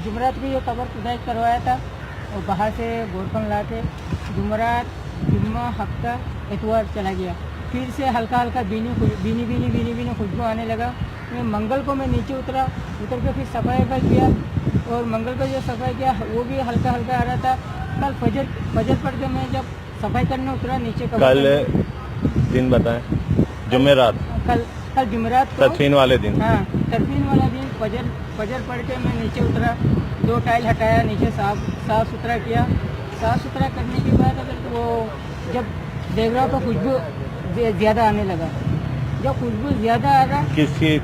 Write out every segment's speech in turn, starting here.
जुमरात को ये कबर खुदाई करवाया था और बाहर से गोरखन ला के जुमरात जुम्मा हफ्ता इतवार चला गया। फिर से हल्का हल्का बीनी खुशबू आने लगा। मैं मंगल को मैं नीचे उतर के फिर सफाई का किया और मंगल को जो सफाई किया वो भी हल्का हल्का आ रहा था। कल फजर पढ़ के मैं जब सफाई करने उतरा नीचे कल दिन बताएं, जुमेरात, कल जुमेरात को तदफीन वाले दिन। हाँ, तदफीन वाला दिन फजर पढ़ के मैं नीचे उतरा, 2 टाइल हटाया, नीचे साफ सुथरा किया। साफ सुथरा करने के बाद अगर वो जब देख रहा तो खुशबू ज़्यादा आने लगा। जब खुशबू ज़्यादा आ रहा,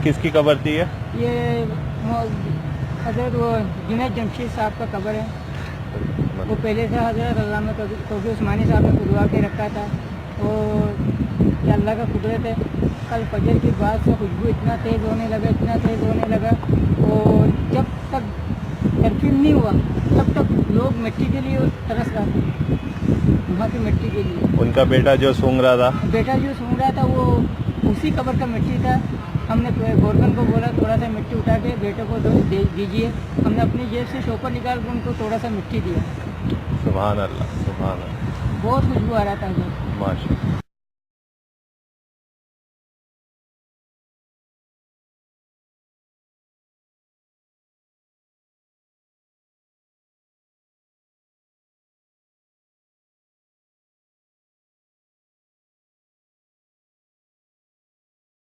किसकी कबर थी ये हजरत वो जुनैद जमशेद साहब का कबर है। वो पहले से हजरत अल्लामा तौफीक उस्मानी साहब ने खुदवा के रखा था। और ये अल्लाह का कुदरत है, कल फजर के बाद से खुशबू इतना तेज़ होने लगा। और जब तक तदफीन नहीं हुआ तब तक लोग मिट्टी के लिए तरस रहा था, वहाँ की मिट्टी के लिए। उनका बेटा जो सूंघ रहा था वो उसी कबर का मिट्टी था। हमने गोरखन को बोला थोड़ा सा मिट्टी उठा के बेटे को दीजिए। हमने अपनी जेब से शोपर निकाल के उनको थोड़ा सा मिट्टी दिया। सुभान अल्लाह, सुभान अल्लाह, बहुत खुशबू आ रहा था। माशाअल्लाह।